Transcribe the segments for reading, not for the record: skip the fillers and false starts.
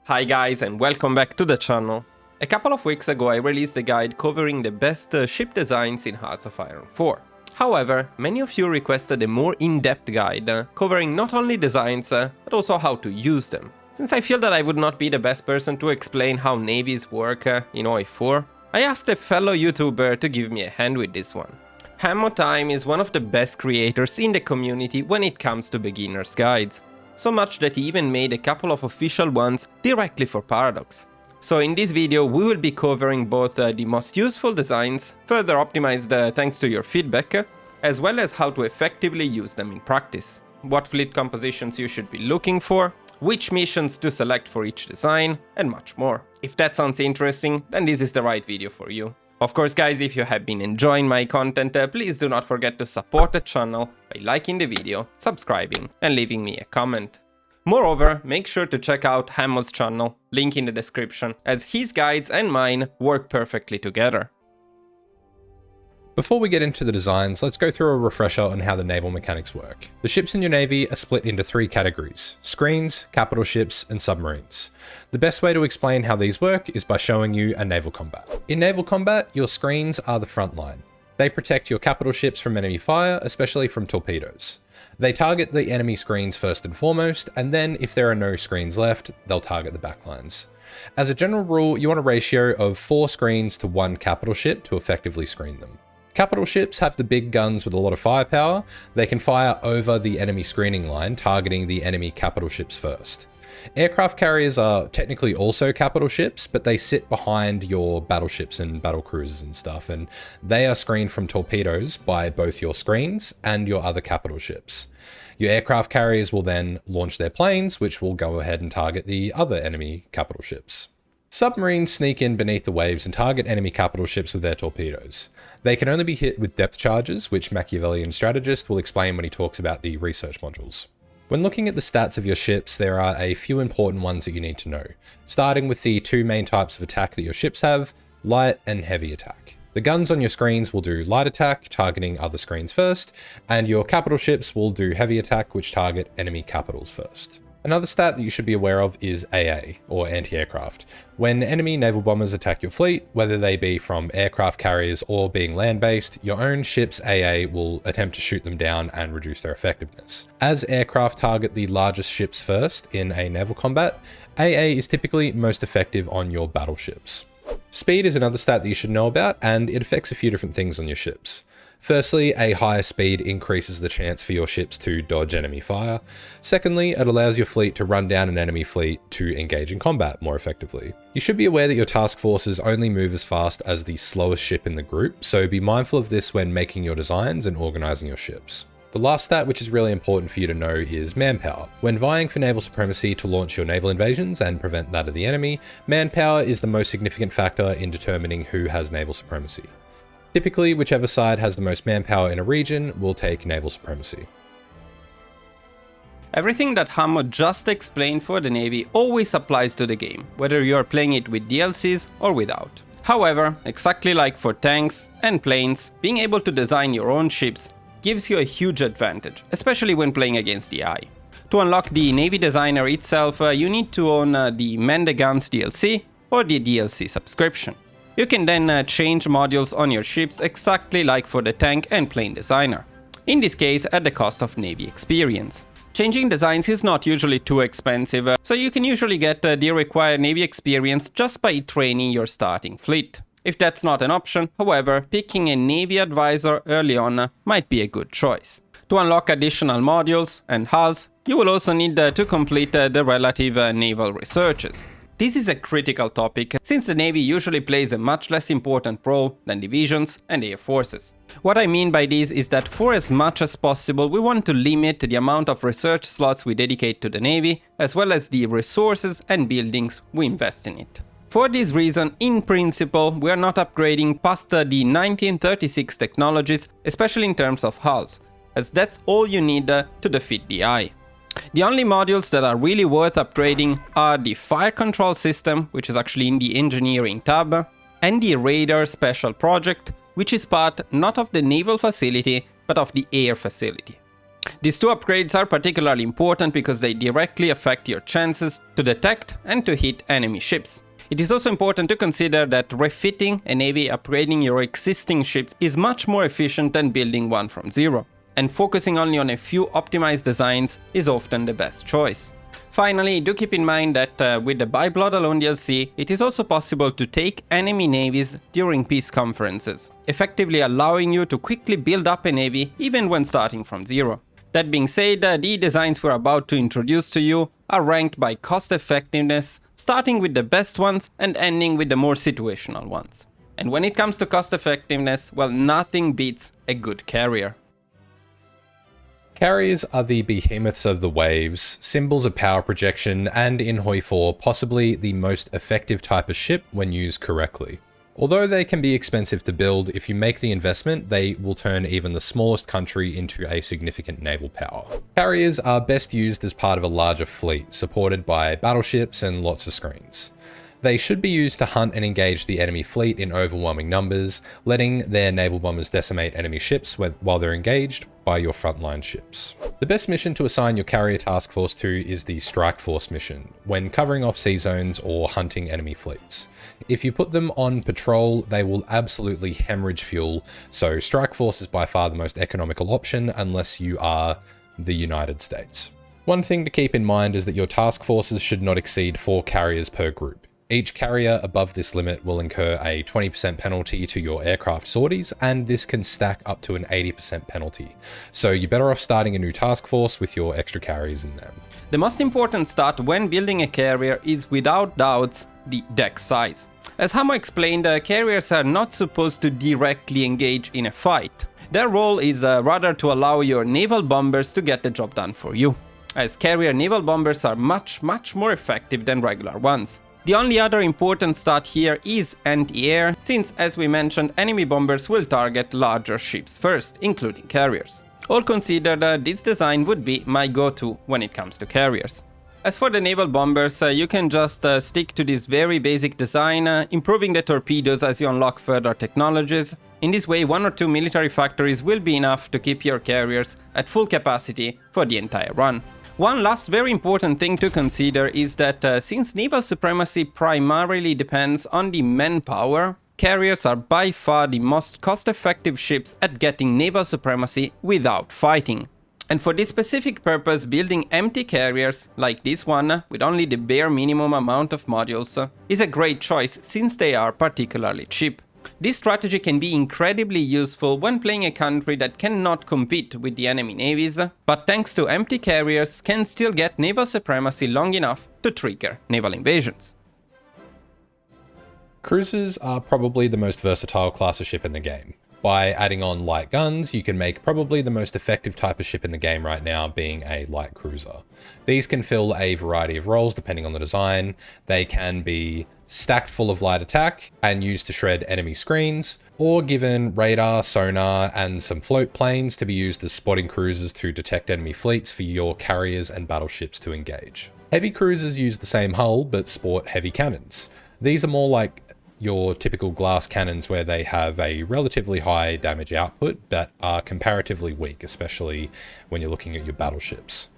Hi guys and welcome back to the channel. A couple of weeks ago I released a guide covering the best ship designs in Hearts of Iron 4. However, many of you requested a more in-depth guide covering not only designs but also how to use them. Since I feel that I would not be the best person to explain how navies work in HOI4, I asked a fellow YouTuber to give me a hand with this one. Time is one of the best creators in the community when it comes to beginner's guides. So much that he even made a couple of official ones directly for Paradox. So in this video we will be covering both the most useful designs, further optimized thanks to your feedback, as well as how to effectively use them in practice. What fleet compositions you should be looking for, which missions to select for each design, and much more. If that sounds interesting, then this is the right video for you. Of course guys, if you have been enjoying my content, please do not forget to support the channel by liking the video, subscribing and leaving me a comment. Moreover, make sure to check out Hammo's channel, link in the description, as his guides and mine work perfectly together. Before we get into the designs, let's go through a refresher on how the naval mechanics work. The ships in your navy are split into three categories: screens, capital ships, and submarines. The best way to explain how these work is by showing you a naval combat. In naval combat, your screens are the front line. They protect your capital ships from enemy fire, especially from torpedoes. They target the enemy screens first and foremost, and then if there are no screens left, they'll target the backlines. As a general rule, you want a ratio of 4 screens to 1 capital ship to effectively screen them. Capital ships have the big guns with a lot of firepower. They can fire over the enemy screening line, targeting the enemy capital ships first. Aircraft carriers are technically also capital ships, but they sit behind your battleships and battle cruisers and stuff, and they are screened from torpedoes by both your screens and your other capital ships. Your aircraft carriers will then launch their planes, which will go ahead and target the other enemy capital ships. Submarines sneak in beneath the waves and target enemy capital ships with their torpedoes. They can only be hit with depth charges, which MachiavellianStrategist will explain when he talks about the research modules. When looking at the stats of your ships, there are a few important ones that you need to know, starting with the 2 main types of attack that your ships have: light and heavy attack. The guns on your screens will do light attack, targeting other screens first, and your capital ships will do heavy attack, which target enemy capitals first. Another stat that you should be aware of is AA, or anti-aircraft. When enemy naval bombers attack your fleet, whether they be from aircraft carriers or being land-based, your own ship's AA will attempt to shoot them down and reduce their effectiveness. As aircraft target the largest ships first in a naval combat, AA is typically most effective on your battleships. Speed is another stat that you should know about, and it affects a few different things on your ships. Firstly, a higher speed increases the chance for your ships to dodge enemy fire. Secondly, it allows your fleet to run down an enemy fleet to engage in combat more effectively. You should be aware that your task forces only move as fast as the slowest ship in the group, so be mindful of this when making your designs and organizing your ships. The last stat which is really important for you to know is manpower. When vying for naval supremacy to launch your naval invasions and prevent that of the enemy, manpower is the most significant factor in determining who has naval supremacy. Typically, whichever side has the most manpower in a region will take naval supremacy. Everything that Hammo just explained for the Navy always applies to the game, whether you are playing it with DLCs or without. However, exactly like for tanks and planes, being able to design your own ships gives you a huge advantage, especially when playing against the AI. To unlock the Navy Designer itself, you need to own the Man the Guns DLC or the DLC subscription. You can then change modules on your ships exactly like for the tank and plane designer, in this case at the cost of Navy experience. Changing designs is not usually too expensive, so you can usually get the required Navy experience just by training your starting fleet. If that's not an option, however, picking a Navy advisor early on might be a good choice. To unlock additional modules and hulls, you will also need to complete the relative naval researches. This is a critical topic, since the Navy usually plays a much less important role than divisions and air forces. What I mean by this is that for as much as possible we want to limit the amount of research slots we dedicate to the Navy, as well as the resources and buildings we invest in it. For this reason, in principle, we are not upgrading past the 1936 technologies, especially in terms of hulls, as that's all you need to defeat the AI. The only modules that are really worth upgrading are the Fire Control System, which is actually in the Engineering tab, and the Radar Special Project, which is part not of the Naval Facility, but of the Air Facility. These two upgrades are particularly important because they directly affect your chances to detect and to hit enemy ships. It is also important to consider that refitting a navy, upgrading your existing ships, is much more efficient than building one from zero, and focusing only on a few optimized designs is often the best choice. Finally, do keep in mind that with the By Blood Alone DLC, it is also possible to take enemy navies during peace conferences, effectively allowing you to quickly build up a navy even when starting from zero. That being said, the designs we're about to introduce to you are ranked by cost effectiveness, starting with the best ones and ending with the more situational ones. And when it comes to cost effectiveness, well, nothing beats a good carrier. Carriers are the behemoths of the waves, symbols of power projection, and in HOI4 possibly the most effective type of ship when used correctly. Although they can be expensive to build, if you make the investment, they will turn even the smallest country into a significant naval power. Carriers are best used as part of a larger fleet, supported by battleships and lots of screens. They should be used to hunt and engage the enemy fleet in overwhelming numbers, letting their naval bombers decimate enemy ships while they're engaged by your frontline ships. The best mission to assign your carrier task force to is the Strike Force mission, when covering off sea zones or hunting enemy fleets. If you put them on patrol, they will absolutely hemorrhage fuel, so Strike Force is by far the most economical option unless you are the United States. One thing to keep in mind is that your task forces should not exceed 4 carriers per group. Each carrier above this limit will incur a 20% penalty to your aircraft sorties, and this can stack up to an 80% penalty. So you're better off starting a new task force with your extra carriers in them. The most important stat when building a carrier is without doubts the deck size. As Hamo explained, carriers are not supposed to directly engage in a fight. Their role is rather to allow your naval bombers to get the job done for you, as carrier naval bombers are much more effective than regular ones. The only other important stat here is anti-air, since as we mentioned, enemy bombers will target larger ships first, including carriers. All considered, this design would be my go-to when it comes to carriers. As for the naval bombers, you can just stick to this very basic design, improving the torpedoes as you unlock further technologies. In this way, 1 or 2 military factories will be enough to keep your carriers at full capacity for the entire run. One last very important thing to consider is that since naval supremacy primarily depends on the manpower, carriers are by far the most cost-effective ships at getting naval supremacy without fighting. And for this specific purpose, building empty carriers, like this one, with only the bare minimum amount of modules, is a great choice since they are particularly cheap. This strategy can be incredibly useful when playing a country that cannot compete with the enemy navies, but thanks to empty carriers can still get naval supremacy long enough to trigger naval invasions. Cruisers are probably the most versatile class of ship in the game. By adding on light guns, you can make probably the most effective type of ship in the game right now being a light cruiser. These can fill a variety of roles depending on the design. They can be stacked full of light attack and used to shred enemy screens, or given radar, sonar, and some float planes to be used as spotting cruisers to detect enemy fleets for your carriers and battleships to engage. Heavy cruisers use the same hull but sport heavy cannons. These are more like your typical glass cannons where they have a relatively high damage output but are comparatively weak, especially when you're looking at your battleships.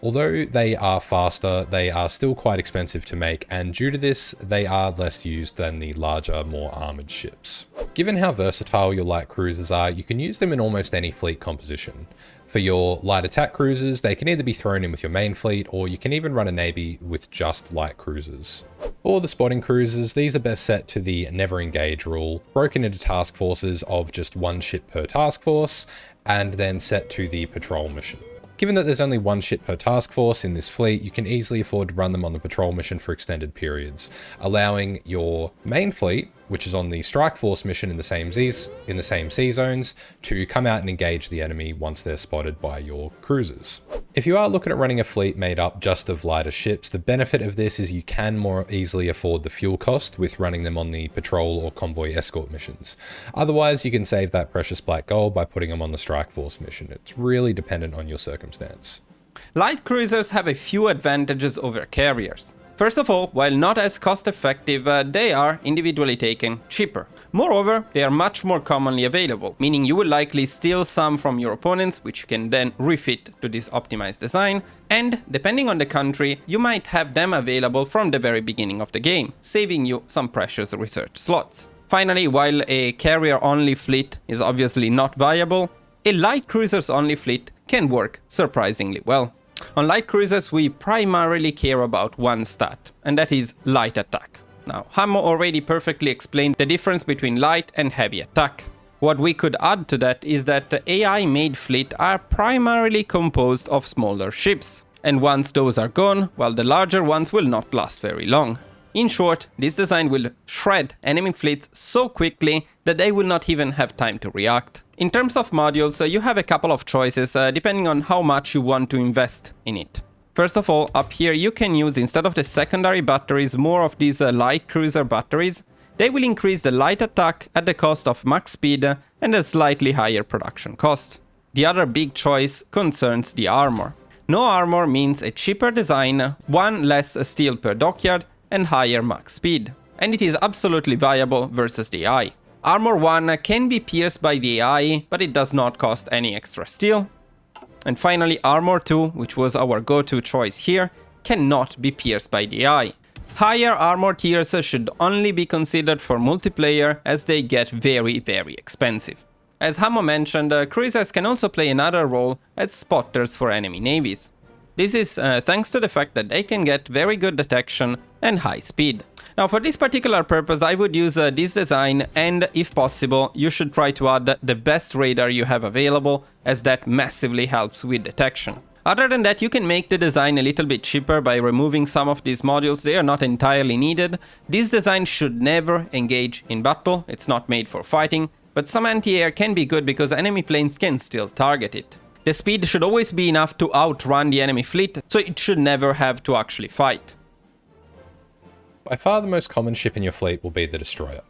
Although they are faster, they are still quite expensive to make, and due to this, they are less used than the larger, more armoured ships. Given how versatile your light cruisers are, you can use them in almost any fleet composition. For your light attack cruisers, they can either be thrown in with your main fleet, or you can even run a navy with just light cruisers. For the spotting cruisers, these are best set to the never engage rule, broken into task forces of just 1 ship per task force, and then set to the patrol mission. Given that there's only 1 ship per task force in this fleet, you can easily afford to run them on the patrol mission for extended periods, allowing your main fleet, which is on the Strike Force mission in the same sea zones, to come out and engage the enemy once they're spotted by your cruisers. If you are looking at running a fleet made up just of lighter ships, the benefit of this is you can more easily afford the fuel cost with running them on the patrol or convoy escort missions. Otherwise, you can save that precious black gold by putting them on the Strike Force mission. It's really dependent on your circumstance. Light cruisers have a few advantages over carriers. First of all, while not as cost effective, they are individually taken cheaper. Moreover, they are much more commonly available, meaning you will likely steal some from your opponents, which you can then refit to this optimized design, and depending on the country, you might have them available from the very beginning of the game, saving you some precious research slots. Finally, while a carrier-only fleet is obviously not viable, a light cruisers-only fleet can work surprisingly well. On light cruisers, we primarily care about one stat, and that is light attack. Now, Hammo already perfectly explained the difference between light and heavy attack. What we could add to that is that the AI-made fleet are primarily composed of smaller ships, and once those are gone, well, the larger ones will not last very long. In short, this design will shred enemy fleets so quickly that they will not even have time to react. In terms of modules, you have a couple of choices depending on how much you want to invest in it. First of all, up here you can use, instead of the secondary batteries, more of these light cruiser batteries. They will increase the light attack at the cost of max speed and a slightly higher production cost. The other big choice concerns the armor. No armor means a cheaper design, one less steel per dockyard, and higher max speed. And it is absolutely viable versus the AI. Armor 1 can be pierced by the AI, but it does not cost any extra steel. And finally, Armor 2, which was our go-to choice here, cannot be pierced by the AI. Higher armor tiers should only be considered for multiplayer, as they get very expensive. As Hammo mentioned, cruisers can also play another role as spotters for enemy navies. This is thanks to the fact that they can get very good detection and high speed. Now, for this particular purpose, I would use this design, and if possible, you should try to add the best radar you have available, as that massively helps with detection. Other than that, you can make the design a little bit cheaper by removing some of these modules. They are not entirely needed. This design should never engage in battle, it's not made for fighting, but some anti-air can be good because enemy planes can still target it. The speed should always be enough to outrun the enemy fleet, so it should never have to actually fight. By far the most common ship in your fleet will be the destroyer.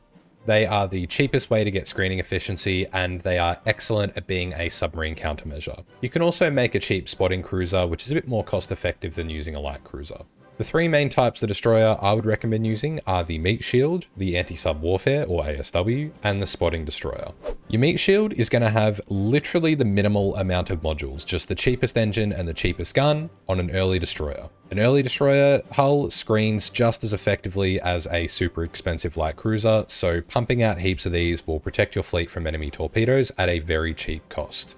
They are the cheapest way to get screening efficiency, and they are excellent at being a submarine countermeasure. You can also make a cheap spotting cruiser, which is a bit more cost effective than using a light cruiser. The three main types of destroyer I would recommend using are the meat shield, the anti-sub warfare or ASW, and the spotting destroyer. Your meat shield is going to have literally the minimal amount of modules, just the cheapest engine and the cheapest gun on an early destroyer. An early destroyer hull screens just as effectively as a super expensive light cruiser, so pumping out heaps of these will protect your fleet from enemy torpedoes at a very cheap cost.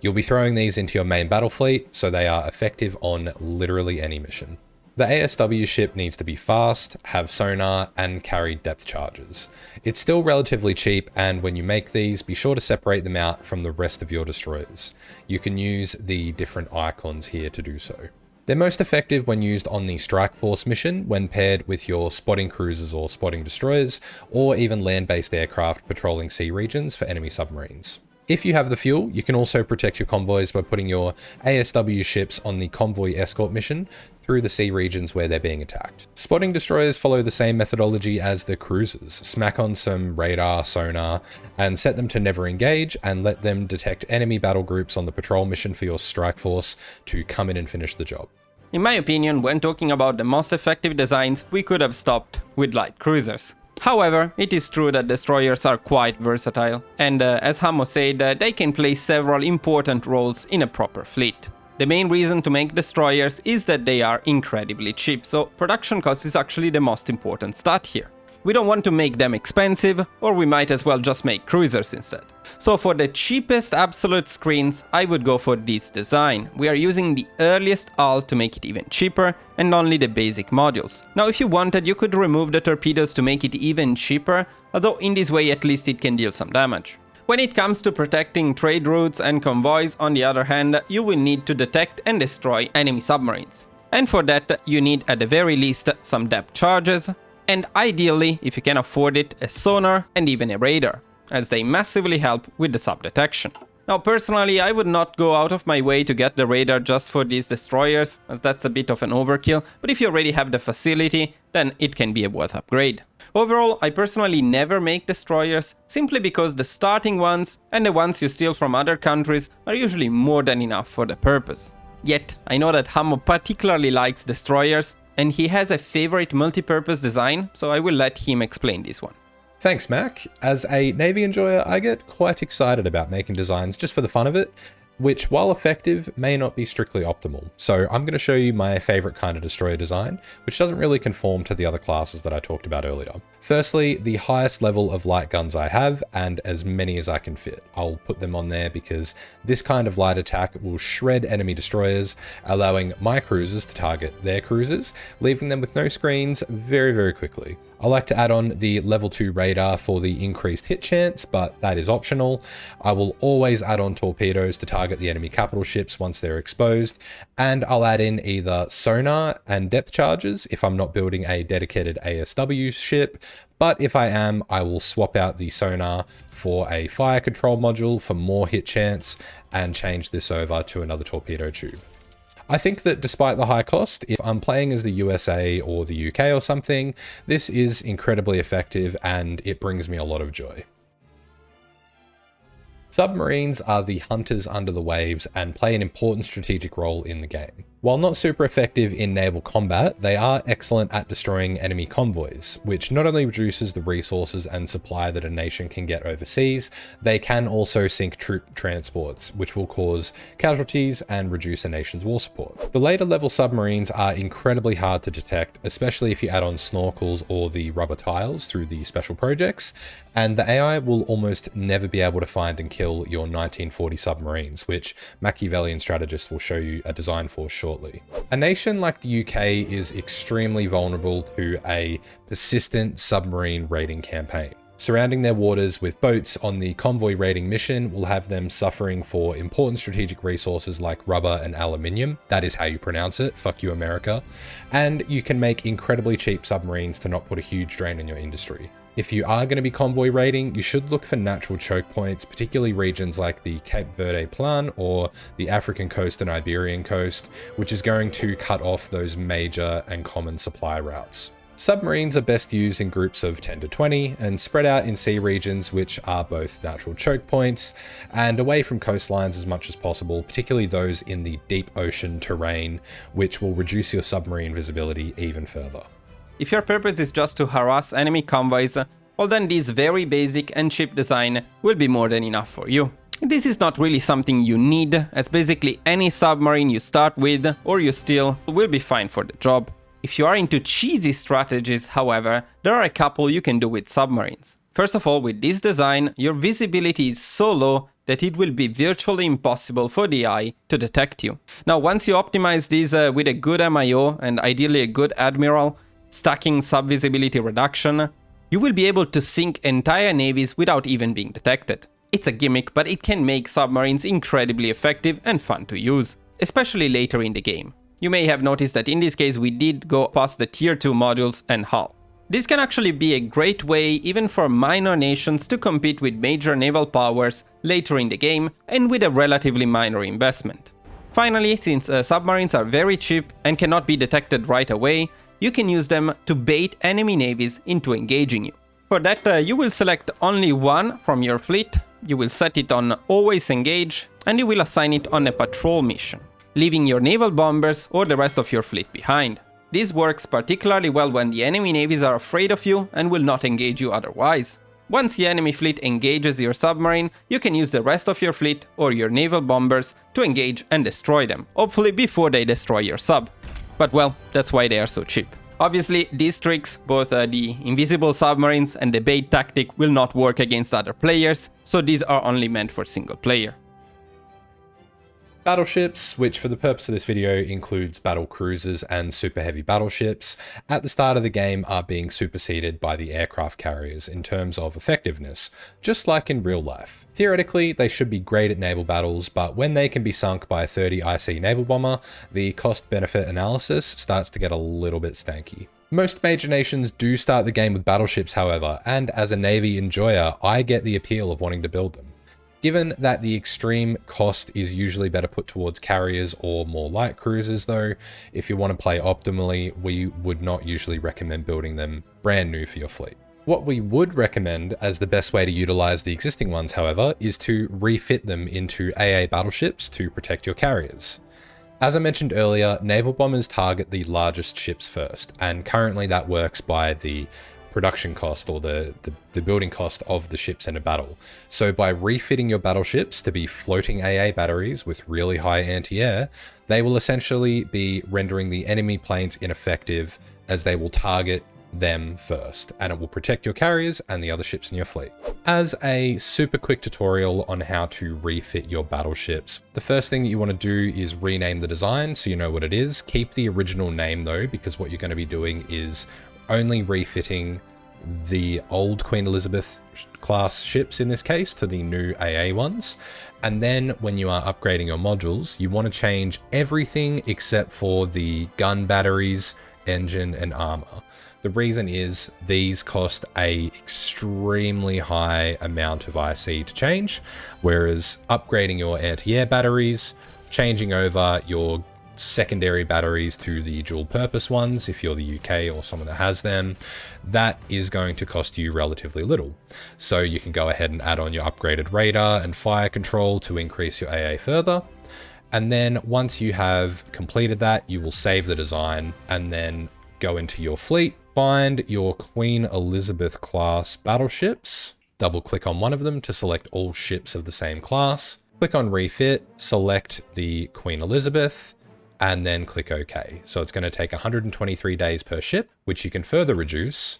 You'll be throwing these into your main battle fleet, so they are effective on literally any mission. The ASW ship needs to be fast, have sonar, and carry depth charges. It's still relatively cheap, and when you make these, be sure to separate them out from the rest of your destroyers. You can use the different icons here to do so. They're most effective when used on the Strike Force mission, when paired with your spotting cruisers or spotting destroyers, or even land-based aircraft patrolling sea regions for enemy submarines. If you have the fuel, you can also protect your convoys by putting your ASW ships on the convoy escort mission through the sea regions where they're being attacked. Spotting destroyers follow the same methodology as the cruisers. Smack on some radar, sonar, and set them to never engage, and let them detect enemy battle groups on the patrol mission for your strike force to come in and finish the job. In my opinion, when talking about the most effective designs, we could have stopped with light cruisers. However, it is true that destroyers are quite versatile, and as Hammo said, they can play several important roles in a proper fleet. The main reason to make destroyers is that they are incredibly cheap, so production cost is actually the most important stat here. We don't want to make them expensive, or we might as well just make cruisers instead. So for the cheapest absolute screens, I would go for this design. We are using the earliest hull to make it even cheaper, and only the basic modules. Now if you wanted, you could remove the torpedoes to make it even cheaper, although in this way at least it can deal some damage. When it comes to protecting trade routes and convoys, on the other hand, you will need to detect and destroy enemy submarines. And for that, you need at the very least some depth charges, and ideally, if you can afford it, a sonar and even a radar, as they massively help with the sub detection. Now personally, I would not go out of my way to get the radar just for these destroyers, as that's a bit of an overkill, but if you already have the facility, then it can be a worth upgrade. Overall, I personally never make destroyers, simply because the starting ones and the ones you steal from other countries are usually more than enough for the purpose. Yet, I know that Hammo particularly likes destroyers, and he has a favorite multi-purpose design, so I will let him explain this one. Thanks, Mac. As a Navy enjoyer, I get quite excited about making designs just for the fun of it, which, while effective, may not be strictly optimal. So I'm going to show you my favorite kind of destroyer design, which doesn't really conform to the other classes that I talked about earlier. Firstly, the highest level of light guns I have, and as many as I can fit. I'll put them on there because this kind of light attack will shred enemy destroyers, allowing my cruisers to target their cruisers, leaving them with no screens very, very quickly. I like to add on the level 2 radar for the increased hit chance, but that is optional. I will always add on torpedoes to target the enemy capital ships once they're exposed, and I'll add in either sonar and depth charges if I'm not building a dedicated ASW ship, but if I am, I will swap out the sonar for a fire control module for more hit chance and change this over to another torpedo tube. I think that despite the high cost, if I'm playing as the USA or the UK or something, this is incredibly effective and it brings me a lot of joy. Submarines are the hunters under the waves and play an important strategic role in the game. While not super effective in naval combat, they are excellent at destroying enemy convoys, which not only reduces the resources and supply that a nation can get overseas, they can also sink troop transports, which will cause casualties and reduce a nation's war support. The later level submarines are incredibly hard to detect, especially if you add on snorkels or the rubber tiles through the special projects, and the AI will almost never be able to find and kill your 1940 submarines, which MachiavellianStrategist will show you a design for shortly. A nation like the UK is extremely vulnerable to a persistent submarine raiding campaign. Surrounding their waters with boats on the convoy raiding mission will have them suffering for important strategic resources like rubber and aluminium. That is how you pronounce it. Fuck you, America. And you can make incredibly cheap submarines to not put a huge drain on your industry. If you are going to be convoy raiding, you should look for natural choke points, particularly regions like the Cape Verde Plan or the African coast and Iberian coast, which is going to cut off those major and common supply routes. Submarines are best used in groups of 10 to 20 and spread out in sea regions which are both natural choke points and away from coastlines as much as possible, particularly those in the deep ocean terrain, which will reduce your submarine visibility even further. If your purpose is just to harass enemy convoys, well then this very basic and cheap design will be more than enough for you. This is not really something you need, as basically any submarine you start with or you steal will be fine for the job. If you are into cheesy strategies, however, there are a couple you can do with submarines. First of all, with this design, your visibility is so low that it will be virtually impossible for the AI to detect you. Now, once you optimize this with a good MIO and ideally a good admiral, stacking sub-visibility reduction, you will be able to sink entire navies without even being detected. It's a gimmick, but it can make submarines incredibly effective and fun to use, especially later in the game. You may have noticed that in this case we did go past the tier 2 modules and hull. This can actually be a great way even for minor nations to compete with major naval powers later in the game and with a relatively minor investment. Finally, since submarines are very cheap and cannot be detected right away, you can use them to bait enemy navies into engaging you. For that, you will select only one from your fleet, you will set it on always engage, and you will assign it on a patrol mission, leaving your naval bombers or the rest of your fleet behind. This works particularly well when the enemy navies are afraid of you and will not engage you otherwise. Once the enemy fleet engages your submarine, you can use the rest of your fleet or your naval bombers to engage and destroy them, hopefully before they destroy your sub. But well, that's why they are so cheap. Obviously, these tricks, both the invisible submarines and the bait tactic, will not work against other players, so these are only meant for single player. Battleships, which for the purpose of this video includes battle cruisers and super heavy battleships, at the start of the game are being superseded by the aircraft carriers in terms of effectiveness, just like in real life. Theoretically, they should be great at naval battles, but when they can be sunk by a 30 IC naval bomber, the cost-benefit analysis starts to get a little bit stanky. Most major nations do start the game with battleships, however, and as a Navy enjoyer, I get the appeal of wanting to build them. Given that the extreme cost is usually better put towards carriers or more light cruisers though, if you want to play optimally, we would not usually recommend building them brand new for your fleet. What we would recommend as the best way to utilize the existing ones, however, is to refit them into AA battleships to protect your carriers. As I mentioned earlier, naval bombers target the largest ships first, and currently that works by the production cost or the building cost of the ships in a battle. So by refitting your battleships to be floating AA batteries with really high anti-air, they will essentially be rendering the enemy planes ineffective, as they will target them first, and it will protect your carriers and the other ships in your fleet. As a super quick tutorial on how to refit your battleships, the first thing that you want to do is rename the design so you know what it is. Keep the original name though, because what you're going to be doing is only refitting the old Queen Elizabeth class ships in this case to the new AA ones. And then when you are upgrading your modules, you want to change everything except for the gun batteries, engine, and armor. The reason is these cost a extremely high amount of IC to change, whereas upgrading your anti-air batteries, changing over your secondary batteries to the dual purpose ones, if you're the UK or someone that has them, that is going to cost you relatively little. So you can go ahead and add on your upgraded radar and fire control to increase your AA further. And then once you have completed that, you will save the design and then go into your fleet, find your Queen Elizabeth class battleships, double click on one of them to select all ships of the same class, click on refit, select the Queen Elizabeth, and then click OK. So it's going to take 123 days per ship, which you can further reduce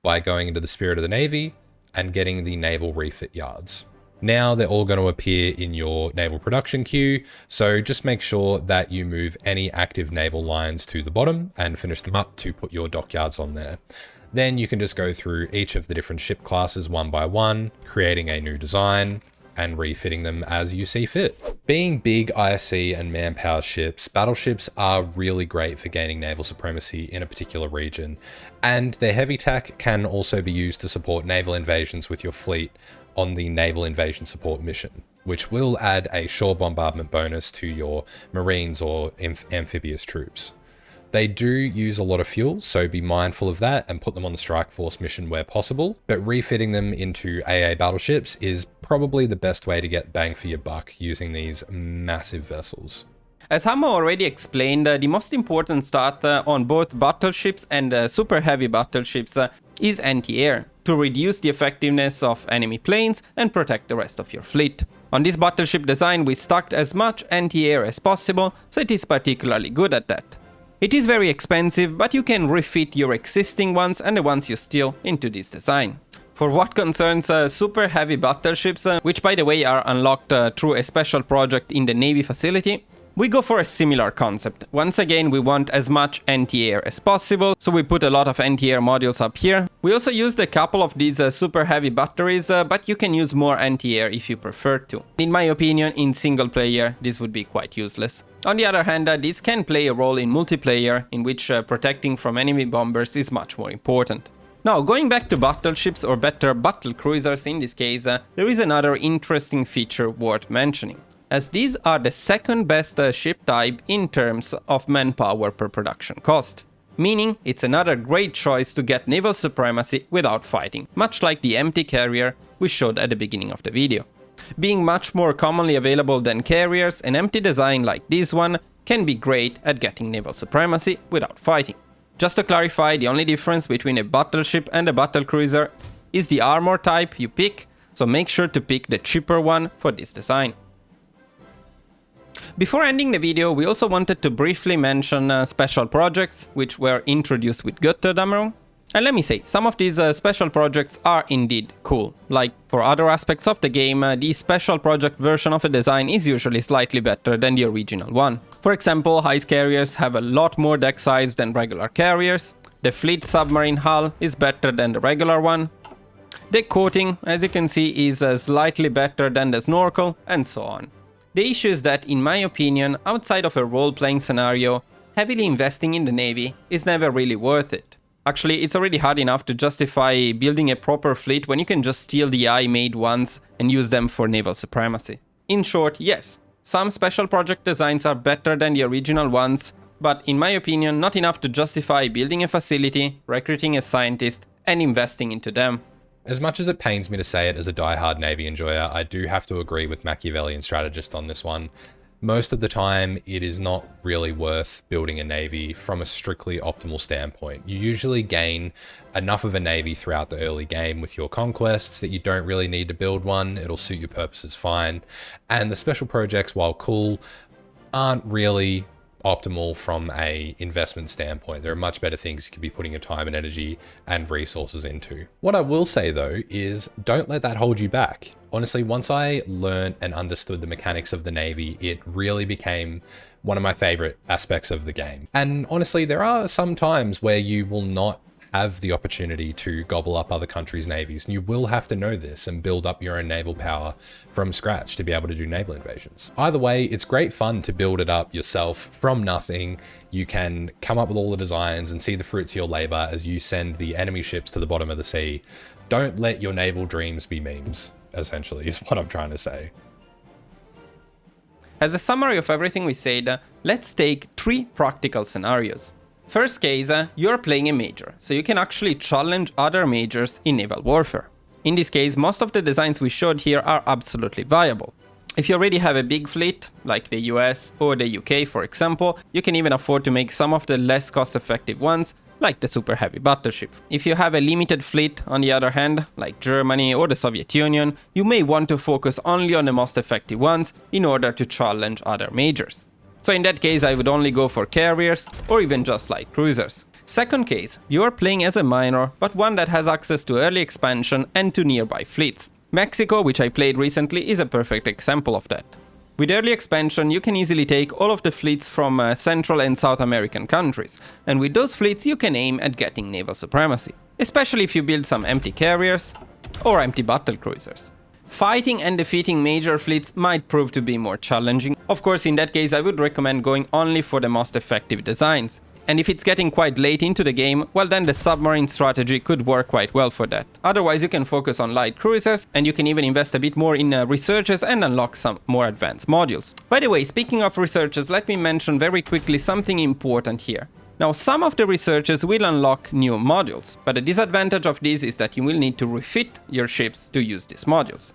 by going into the Spirit of the Navy and getting the naval refit yards. Now they're all going to appear in your naval production queue, so just make sure that you move any active naval lines to the bottom and finish them up to put your dockyards on there. Then you can just go through each of the different ship classes one by one, creating a new design and refitting them as you see fit. Being big ISC and manpower ships, battleships are really great for gaining naval supremacy in a particular region, and their heavy tack can also be used to support naval invasions with your fleet on the Naval Invasion Support mission, which will add a shore bombardment bonus to your Marines or amphibious troops. They do use a lot of fuel, so be mindful of that and put them on the Strike Force mission where possible, but refitting them into AA battleships is probably the best way to get bang for your buck using these massive vessels. As Hamo already explained, the most important stat on both battleships and super heavy battleships is anti-air, to reduce the effectiveness of enemy planes and protect the rest of your fleet. On this battleship design we stacked as much anti-air as possible, so it is particularly good at that. It is very expensive, but you can refit your existing ones and the ones you steal into this design. For what concerns super heavy battleships, which by the way are unlocked through a special project in the Navy facility, we go for a similar concept. Once again, we want as much anti-air as possible, so we put a lot of anti-air modules up here. We also used a couple of these super heavy batteries, but you can use more anti-air if you prefer to. In my opinion, in single player, this would be quite useless. On the other hand, this can play a role in multiplayer, in which protecting from enemy bombers is much more important. Now, going back to battleships, or better battle cruisers in this case, there is another interesting feature worth mentioning, as these are the second best ship type in terms of manpower per production cost. Meaning it's another great choice to get naval supremacy without fighting, much like the empty carrier we showed at the beginning of the video. Being much more commonly available than carriers, an empty design like this one can be great at getting naval supremacy without fighting. Just to clarify, the only difference between a battleship and a battlecruiser is the armor type you pick, so make sure to pick the cheaper one for this design. Before ending the video, we also wanted to briefly mention special projects which were introduced with Götterdämmerung. And let me say, some of these special projects are indeed cool. Like for other aspects of the game, the special project version of a design is usually slightly better than the original one. For example, ice carriers have a lot more deck size than regular carriers. The fleet submarine hull is better than the regular one. The coating, as you can see, is slightly better than the snorkel, and so on. The issue is that, in my opinion, outside of a role-playing scenario, heavily investing in the Navy is never really worth it. Actually, it's already hard enough to justify building a proper fleet when you can just steal the AI-made ones and use them for naval supremacy. In short, yes, some special project designs are better than the original ones, but in my opinion, not enough to justify building a facility, recruiting a scientist, and investing into them. As much as it pains me to say it as a die-hard Navy enjoyer, I do have to agree with Machiavellian Strategist on this one. most of the time it is not really worth building a navy from a strictly optimal standpoint. You usually gain enough of a navy throughout the early game with your conquests that you don't really need to build one. It'll suit your purposes fine. And the special projects, while cool, aren't really optimal from a investment standpoint. There are much better things you could be putting your time and energy and resources into. What I will say though is don't let that hold you back. Honestly, once I learned and understood the mechanics of the Navy, it really became one of my favorite aspects of the game. And honestly, there are some times where you will not have the opportunity to gobble up other countries' navies, and you will have to know this and build up your own naval power from scratch to be able to do naval invasions. Either way, it's great fun to build it up yourself from nothing. You can come up with all the designs and see the fruits of your labor as you send the enemy ships to the bottom of the sea. Don't let your naval dreams be memes, essentially, is what I'm trying to say. As a summary of everything we said, let's take 3 practical scenarios. First case, you're playing a major, so you can actually challenge other majors in naval warfare. In this case, most of the designs we showed here are absolutely viable. If you already have a big fleet, like the US or the UK for example, you can even afford to make some of the less cost-effective ones, like the super heavy battleship. If you have a limited fleet, on the other hand, like Germany or the Soviet Union, you may want to focus only on the most effective ones in order to challenge other majors. So in that case, I would only go for carriers or even just light cruisers. Second case, you are playing as a minor, but one that has access to early expansion and to nearby fleets. Mexico, which I played recently, is a perfect example of that. With early expansion, you can easily take all of the fleets from Central and South American countries, and with those fleets you can aim at getting naval supremacy, especially if you build some empty carriers or empty battle cruisers. Fighting and defeating major fleets might prove to be more challenging. Of course, in that case I would recommend going only for the most effective designs. And if it's getting quite late into the game, well then the submarine strategy could work quite well for that. Otherwise you can focus on light cruisers, and you can even invest a bit more in researches and unlock some more advanced modules. By the way, speaking of researches, let me mention very quickly something important here. Now, some of the researches will unlock new modules, but the disadvantage of this is that you will need to refit your ships to use these modules.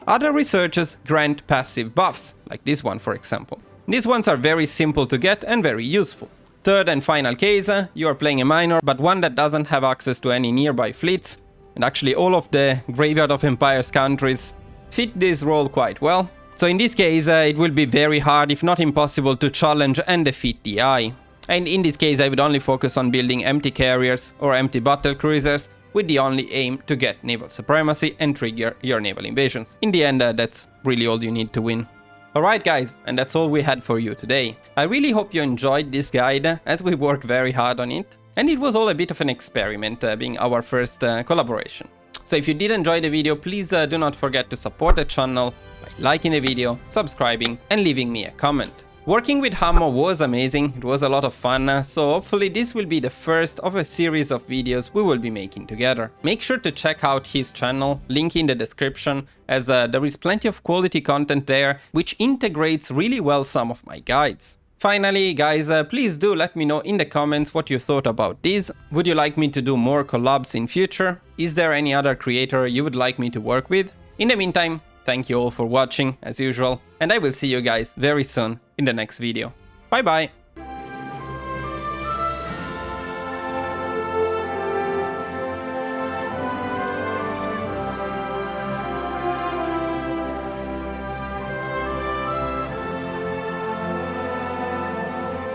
Other researches grant passive buffs, like this one for example. These ones are very simple to get and very useful. Third and final case, you are playing a minor, but one that doesn't have access to any nearby fleets, and actually all of the Graveyard of Empires countries fit this role quite well. So in this case, it will be very hard, if not impossible, to challenge and defeat the eye. And in this case, I would only focus on building empty carriers or empty battle cruisers, with the only aim to get naval supremacy and trigger your naval invasions. In the end, that's really all you need to win. Alright guys, and that's all we had for you today. I really hope you enjoyed this guide, as we work very hard on it. And it was all a bit of an experiment, being our first collaboration. So if you did enjoy the video, please do not forget to support the channel by liking the video, subscribing and leaving me a comment. Working with Hammo was amazing, it was a lot of fun, so hopefully this will be the first of a series of videos we will be making together. Make sure to check out his channel, link in the description, as there is plenty of quality content there, which integrates really well some of my guides. Finally, guys, please do let me know in the comments what you thought about this. Would you like me to do more collabs in future? Is there any other creator you would like me to work with? In the meantime, thank you all for watching, as usual, and I will see you guys very soon in the next video. Bye bye!